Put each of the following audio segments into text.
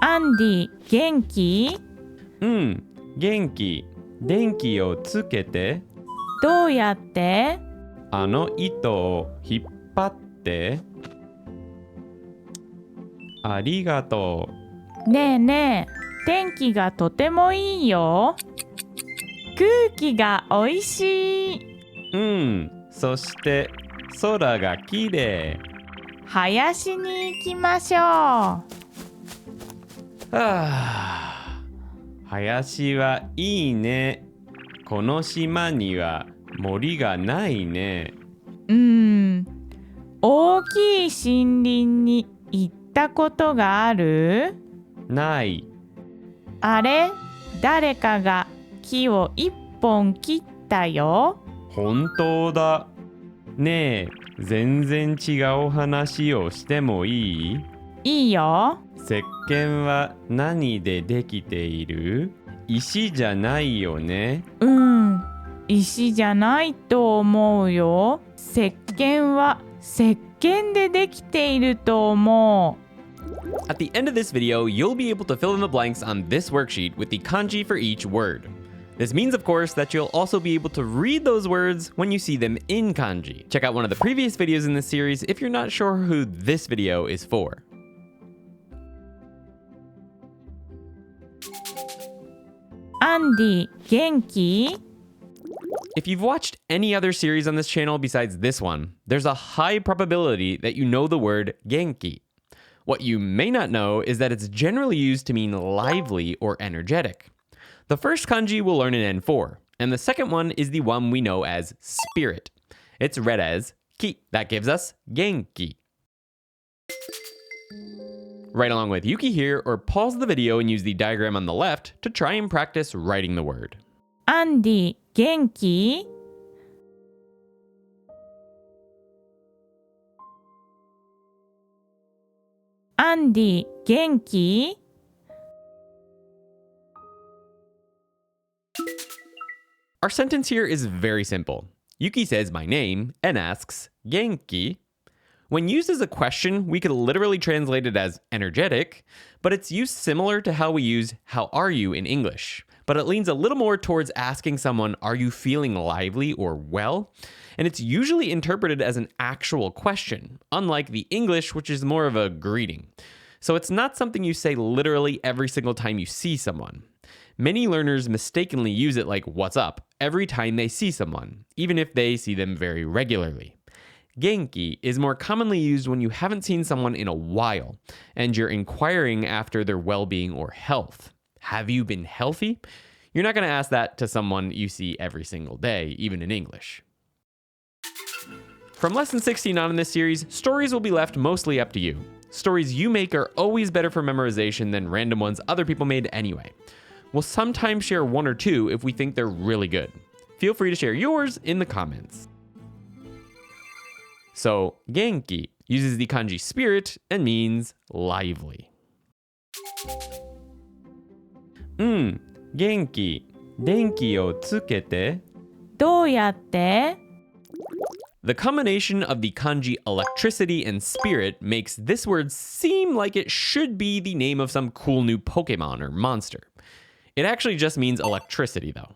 アンディ、元気？元気。電気をつけて。どうやって？あの糸を引っ張って。ありがとう。ねえねえ、天気がとてもいいよ。空気がおいしい。そして空がきれい。林に行きましょう。林はいいね。この島には森がないね。大きい森林に行ったことがある？ない。あれ、誰かが木を一本切ったよ。本当だ。ねえ、全然違う話をしてもいい？いいよ。石鹸は何でできている？石じゃないよね。石じゃないと思うよ。石鹸は石鹸でできていると思う。At the end of this video, you'll be able to fill in the blanks on this worksheet with the kanji for each word. This means, of course, that you'll also be able to read those words when you see them in kanji. Check out one of the previous videos in this series if you're not sure who this video is for. Andy, 元気? If you've watched any other series on this channel besides this one, there's a high probability that you know the word genki. What you may not know is that it's generally used to mean lively or energetic. The first kanji we'll learn in N4, and the second one is the one we know as spirit. It's read as ki. That gives us genki. Write along with Yuki here, or pause the video and use the diagram on the left to try and practice writing the word. Andy, 元気? Andy, 元気? Our sentence here is very simple. Yuki says my name and asks, genki? When used as a question, we could literally translate it as energetic, but it's used similar to how we use how are you in English. But it leans a little more towards asking someone, are you feeling lively or well? And it's usually interpreted as an actual question, unlike the English, which is more of a greeting. So it's not something you say literally every single time you see someone. Many learners mistakenly use it like what's up every time they see someone, even if they see them very regularly. Genki is more commonly used when you haven't seen someone in a while, and you're inquiring after their well-being or health. Have you been healthy? You're not going to ask that to someone you see every single day, even in English. From lesson 16 on in this series, stories will be left mostly up to you. Stories you make are always better for memorization than random ones other people made anyway. We'll sometimes share one or two if we think they're really good. Feel free to share yours in the comments. So, genki uses the kanji spirit and means lively. 元気。電気をつけて。どうやって? The combination of the kanji electricity and spirit makes this word seem like it should be the name of some cool new Pokemon or monster. It actually just means electricity, though.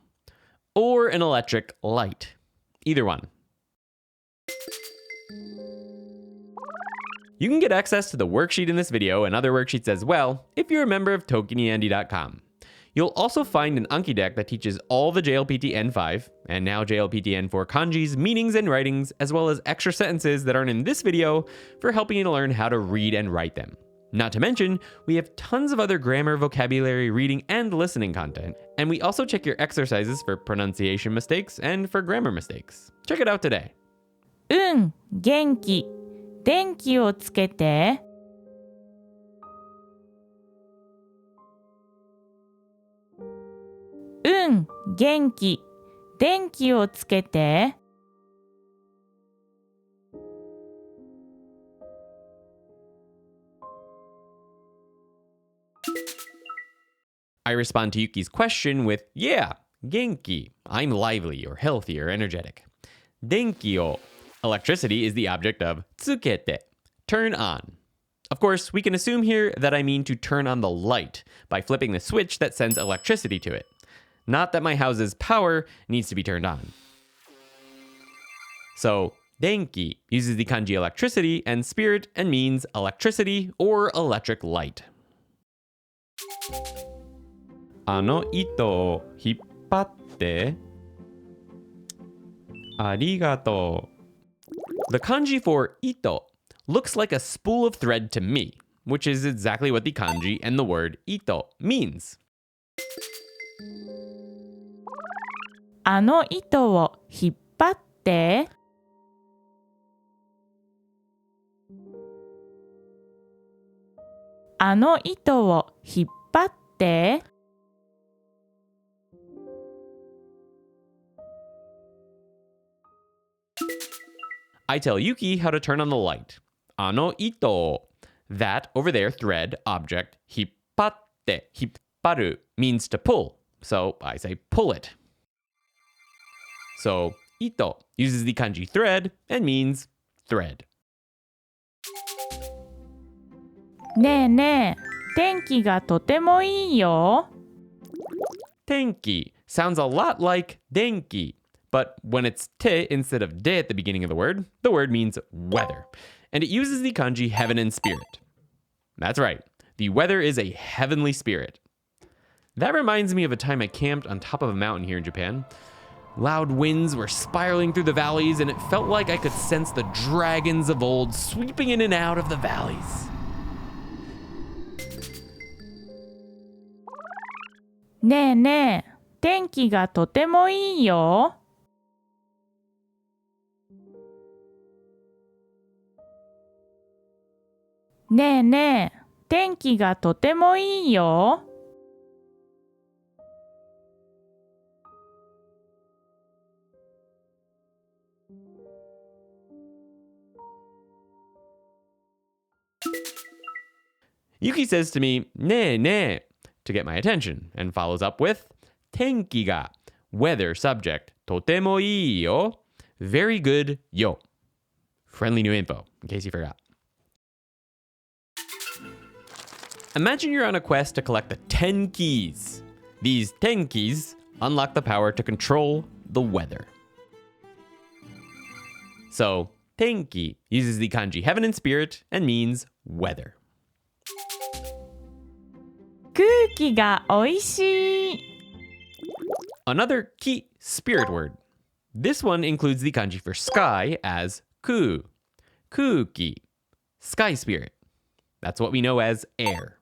Or an electric light. Either one. You can get access to the worksheet in this video and other worksheets as well if you're a member of ToKini You'll also find an Anki deck that teaches all the JLPT N5 and now JLPT N4 kanjis, meanings, and writings, as well as extra sentences that aren't in this video for helping you to learn how to read and write them. Not to mention, we have tons of other grammar, vocabulary, reading, and listening content. And we also check your exercises for pronunciation mistakes and for grammar mistakes. Check it out today. 元気。電気をつけて。元気。電気をつけて。I respond to Yuki's question with, yeah, genki. I'm lively or healthy or energetic. Denki o. Electricity is the object of tsukete. Turn on. Of course, we can assume here that I mean to turn on the light by flipping the switch that sends electricity to it. Not that my house's power needs to be turned on. So, denki uses the kanji electricity and spirit and means electricity or electric light. あの糸を引っ張ってありがとう The kanji for ito looks like a spool of thread to me, which is exactly what the kanji and the word ito means. あの糸を引っ張ってあの糸を引っ張って I tell Yuki how to turn on the light. あの糸 that over there thread object 引っ張って引っ張る means to pull. So I say pull it. So ito uses the kanji thread and means thread. ねえねえ、天気がとてもいいよ。Tenki sounds a lot like denki, but when it's te instead of de at the beginning of the word means weather. And it uses the kanji heaven and spirit. That's right, the weather is a heavenly spirit. That reminds me of a time I camped on top of a mountain here in Japan. Loud winds were spiraling through the valleys, and it felt like I could sense the dragons of old sweeping in and out of the valleys. ねえねえ、天気がとてもいいよ。ねえねえ、天気がとてもいいよ。Yuki says to me, ne ne, to get my attention, and follows up with, tenki ga, weather subject, totemo ii yo, very good yo. Friendly new info, in case you forgot. Imagine you're on a quest to collect the 10 keys. These 10 keys unlock the power to control the weather. So, tenki uses the kanji heaven and spirit and means weather. 空気がおいしい。 Another ki spirit word. This one includes the kanji for sky as ku, kuki, sky spirit. That's what we know as air.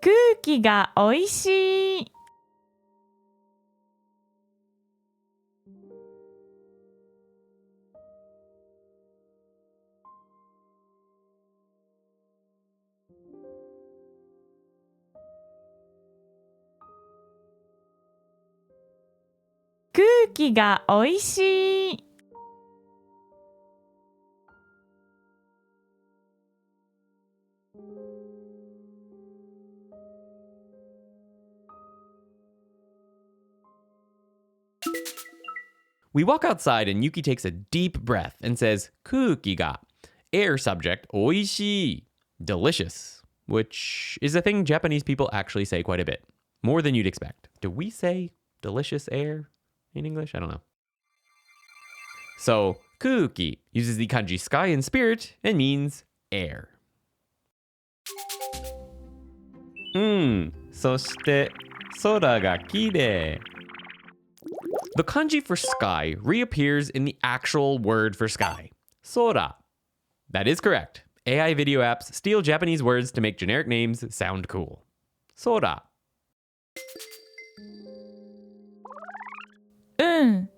空気がおいしい。空気がおいしい。We walk outside and Yuki takes a deep breath and says, "Kuki ga," air subject, oishii, delicious, which is a thing Japanese people actually say quite a bit, more than you'd expect. Do we say delicious air in English? I don't know. So, kuki uses the kanji sky and spirit and means air. そして空がきれい The kanji for sky reappears in the actual word for sky, sora. That is correct. AI video apps steal Japanese words to make generic names sound cool. Sora.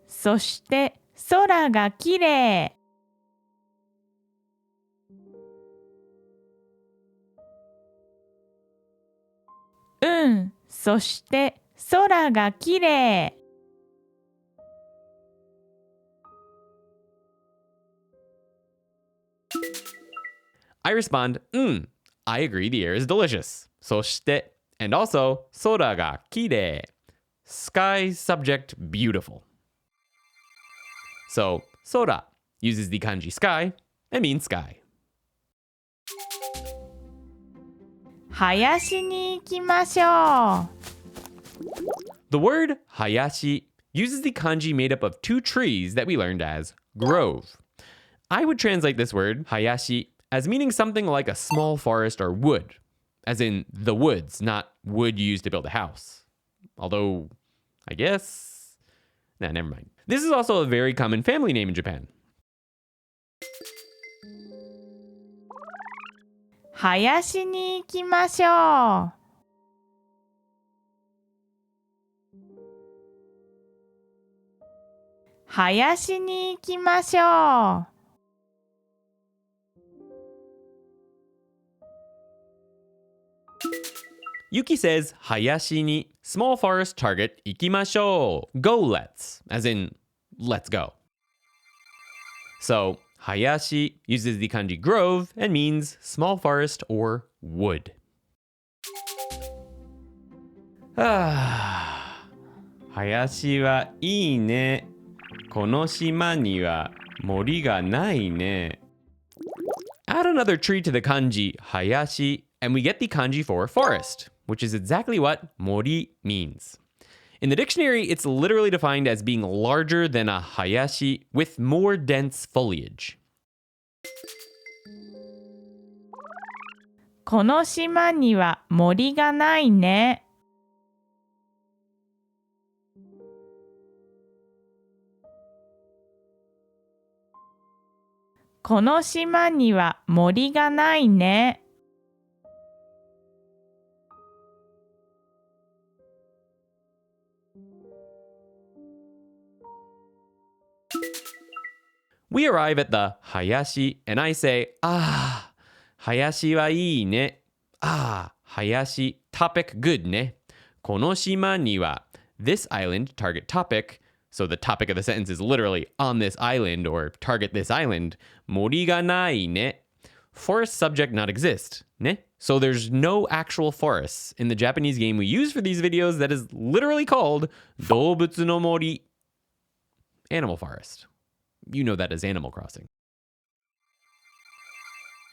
そして空がきれい。そして空がきれい。I respond, I agree the air is delicious. そして and also 空がきれい. Sky subject beautiful. So, sora uses the kanji sky and means sky. 林に行きましょう。 The word hayashi uses the kanji made up of two trees that we learned as grove. I would translate this word, hayashi, as meaning something like a small forest or wood, as in the woods, not wood used to build a house. Although, I guess... Nah, never mind. This is also a very common family name in Japan. 林に行きましょう。 林に行きましょう。 Yuki says, hayashi ni, small forest target, ikimashou. Go let's, as in, let's go. So, hayashi uses the kanji grove and means small forest or wood. 林はいいね。この島には森がないね。 Add another tree to the kanji hayashi, and we get the kanji for forest, which is exactly what mori means. In the dictionary, it's literally defined as being larger than a hayashi with more dense foliage. この島には森がないね。 この島には森がないね。 We arrive at the hayashi, and I say, hayashi wa ii ne. Hayashi, topic good ne. この島には this island, target topic. So the topic of the sentence is literally on this island or target this island. 森がないね. Forest subject not exist. Ne? So there's no actual forests in the Japanese game we use for these videos that is literally called 動物の森. Animal forest. You know that as Animal Crossing.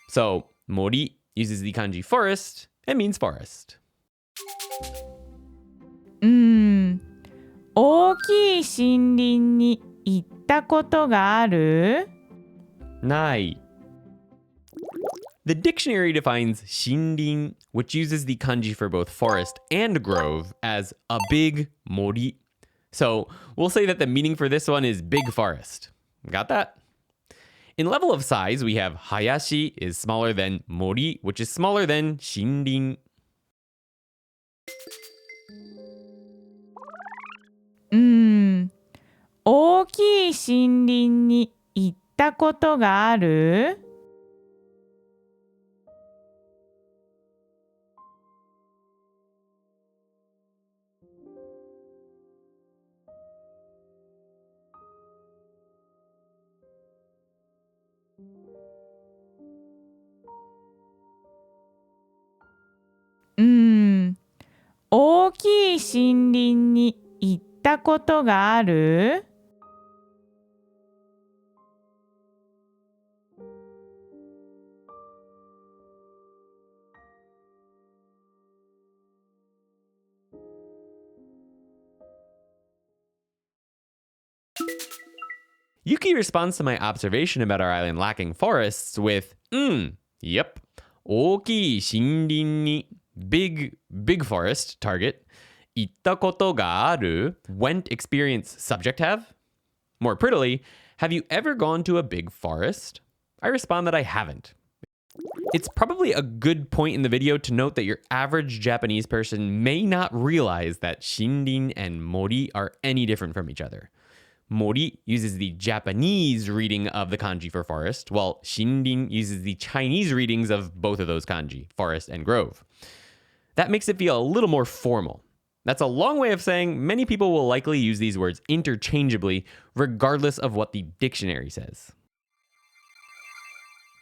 So, mori uses the kanji forest and means forest. 大きい森林に行ったことがある？ない。 The dictionary defines 森林, which uses the kanji for both forest and grove, as a big mori. So, we'll say that the meaning for this one is big forest. Got that? In level of size, we have hayashi is smaller than mori, which is smaller than shinrin. 大きい森林に行ったことがある？ 大きい森林に行ったことがある？ Yuki responds to my observation about our island lacking forests with, yep, 大きい森林に big forest target 行ったことがある went experience subject have. More prettily, have you ever gone to a big forest? I respond that I haven't. It's probably a good point in the video to note that your average Japanese person may not realize that shinrin and mori are any different from each other. Mori uses the Japanese reading of the kanji for forest, while shinrin uses the Chinese readings of both of those kanji, forest and grove. That makes it feel a little more formal. That's a long way of saying many people will likely use these words interchangeably, regardless of what the dictionary says.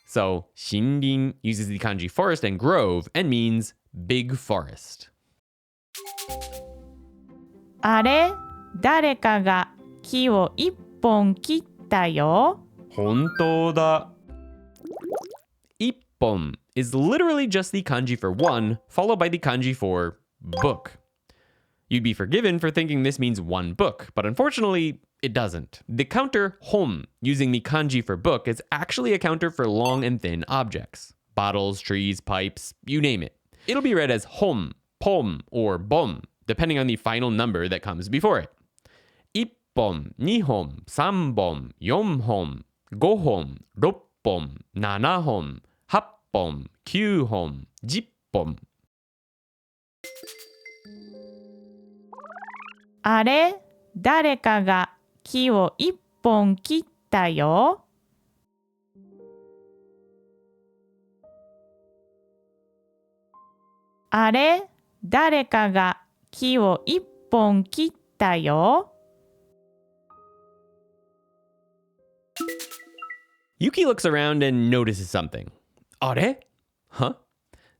So, shinrin uses the kanji forest and grove and means big forest. あれ？誰かが木を一本切ったよ。本当だ。Ippon is literally just the kanji for one, followed by the kanji for book. You'd be forgiven for thinking this means one book, but unfortunately, it doesn't. The counter hon, using the kanji for book, is actually a counter for long and thin objects. Bottles, trees, pipes, you name it. It'll be read as hon, pom, or bom, depending on the final number that comes before it. Ippon, nihon, sanbon, yonhon, gohon, roppon, nanahon, happon, kyuhon, jippon. あれ、誰かが木を一本切ったよ。あれ、誰かが木を一本切ったよ。Yuki looks around and notices something. あれ? Huh?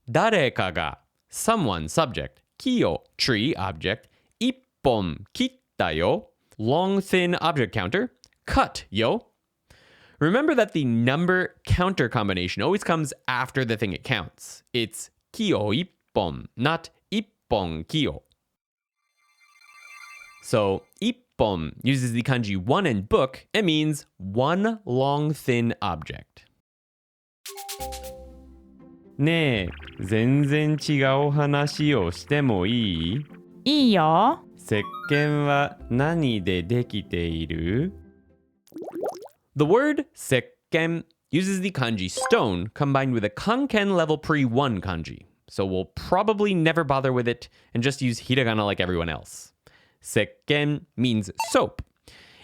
誰かが someone subject, 木を tree object, 一本切ったよ long thin object counter, cut yo. Remember that the number counter combination always comes after the thing it counts. It's 木を一本, not 一本木を. So 一本 uses the kanji one in book and means one long thin object. ねえ、全然違う話をしてもいい？いいよ。石鹸は何でできている？ The word 石鹸 uses the kanji stone combined with a Kanken level pre-1 kanji. So we'll probably never bother with it and just use hiragana like everyone else. 石鹸 means soap.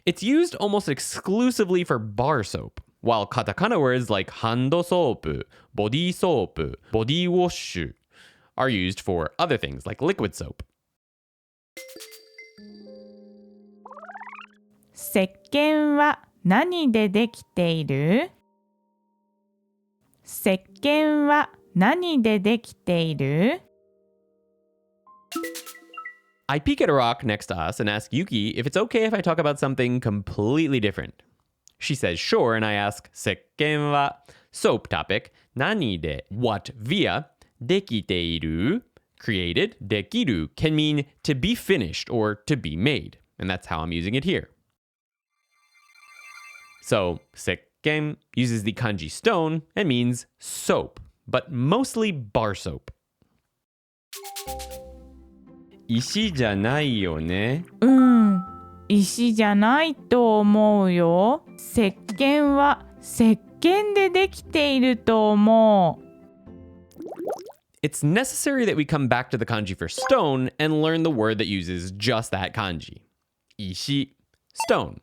It's used almost exclusively for bar soap, while katakana words like hand soap, body soap, body wash are used for other things like liquid soap. 石鹸は何でできている？石鹸は何でできている？ I peek at a rock next to us and ask Yuki if it's okay if I talk about something completely different. She says sure, and I ask 石鹸は soap topic 何で what via できている created できる can mean to be finished or to be made, and that's how I'm using it here. So 石鹸 uses the kanji stone and means soap, but mostly bar soap. 石じゃないよね。石じゃないと思うよ。石鹸は石鹸でできていると思う。It's necessary that we come back to the kanji for stone and learn the word that uses just that kanji. 石 stone.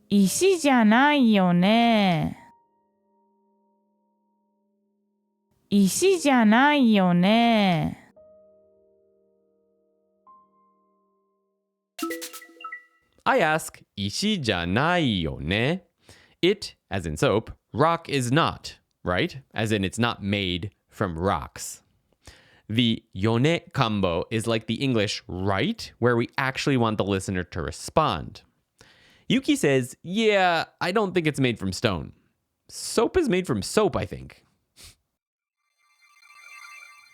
石じゃないよね。石じゃないよね。I ask 石じゃないよね. It, as in soap, rock is not, right? As in it's not made from rocks. The yone combo is like the English right, where we actually want the listener to respond. Yuki says, yeah, I don't think it's made from stone. Soap is made from soap, I think.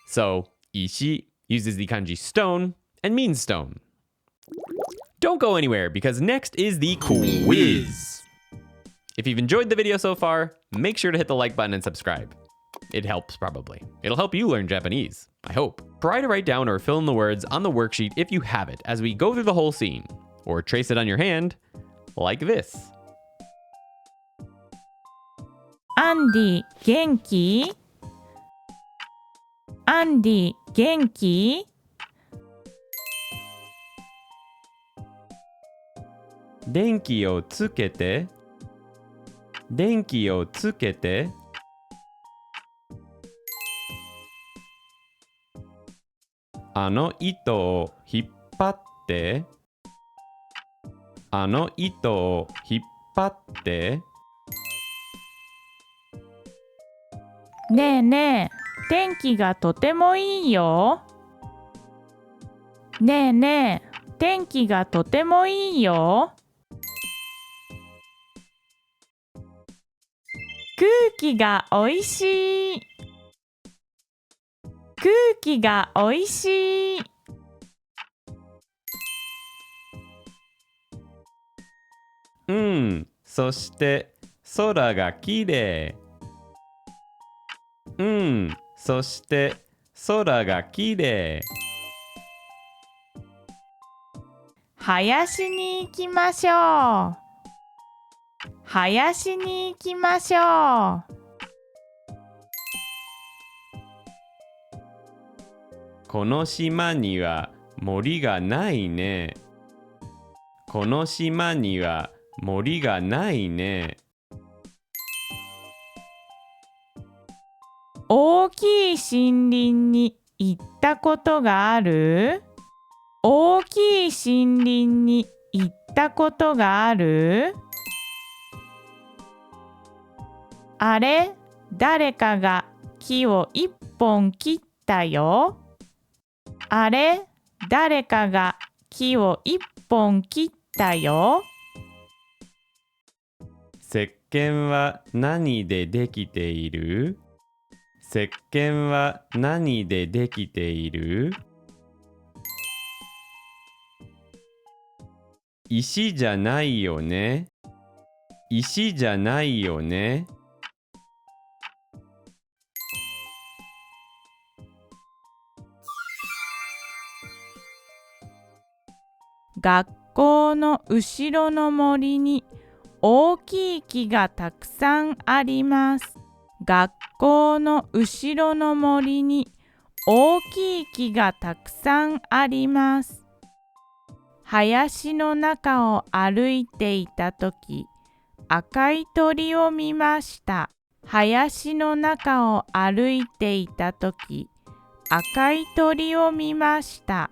So, ishi uses the kanji stone and means stone. Don't go anywhere because next is the quiz. If you've enjoyed the video so far, make sure to hit the like button and subscribe. It helps probably. It'll help you learn Japanese, I hope. Try to write down or fill in the words on the worksheet if you have it as we go through the whole scene, or trace it on your hand like this. アンディ元気？アンディ元気？電気をつけて。電気をつけて。あの糸を引っ張って。あの糸を引っ張って。ねえねえ、天気がとてもいいよ。ねえねえ、天気がとてもいいよ。空気がおいしい。空気がおいしい。そして空がきれい。そして空がきれい。林に行きましょう。林に行きましょう。この島には森がないね。この島には森がないね。大きい森林に行ったことがある？大きい森林に行ったことがある？あれ、誰かが木を一本切ったよ。あれ、誰かが木を一本切ったよ。石鹸は何でできている？石鹸は何でできている？石じゃないよね。石じゃないよね。学校の後ろの森に大きい木がたくさんあります。学校の後ろの森に大きい木がたくさんあります。林の中を歩いていたとき、赤い鳥を見ました。林の中を歩いていたとき、赤い鳥を見ました。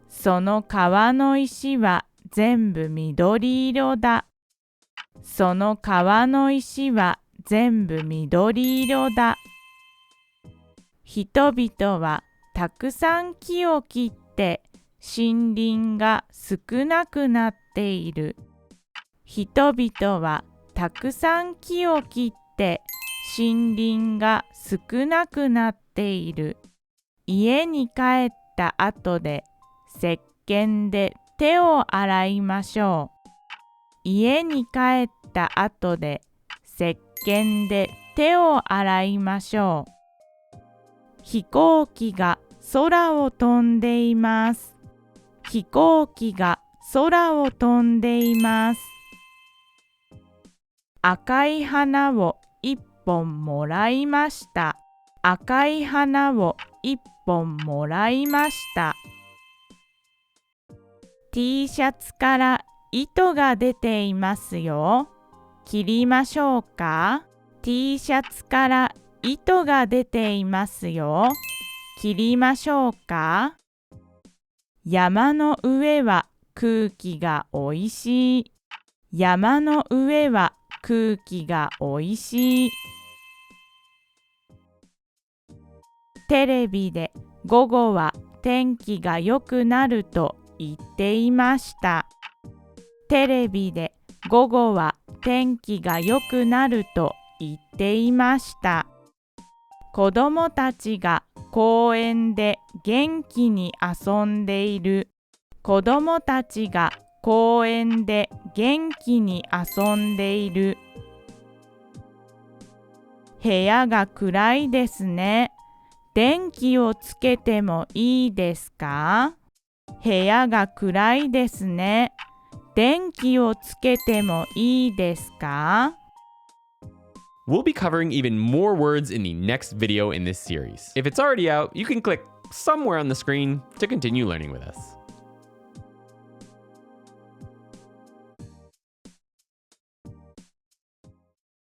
その川の石は全部緑色だ。その川の石は全部緑色だ。人々はたくさん木を切って森林が少なくなっている。人々はたくさん木を切って森林が少なくなっている。家に帰った後で石鹸で手を洗いましょう。家に帰った後で石鹸で手を洗いましょう。飛行機が空を飛んでいます。飛行機が空を飛んでいます。赤い花を一本もらいました。赤い花を一本もらいました。T シャツから糸が出ていますよ。切りましょうか？ T シャツから糸が出ていますよ。切りましょうか？山の上は空気がおいしい。山の上は空気がおいしい。テレビで午後は天気が良くなると言っていました。テレビで午後は天気が良くなると言っていました。子供たちが公園で元気に遊んでいる。子供たちが公園で元気に遊んでいる。部屋が暗いですね。電気をつけてもいいですか？部屋が暗いですね。電気をつけてもいいですか？ We'll be covering even more words in the next video in this series. If it's already out, you can click somewhere on the screen to continue learning with us.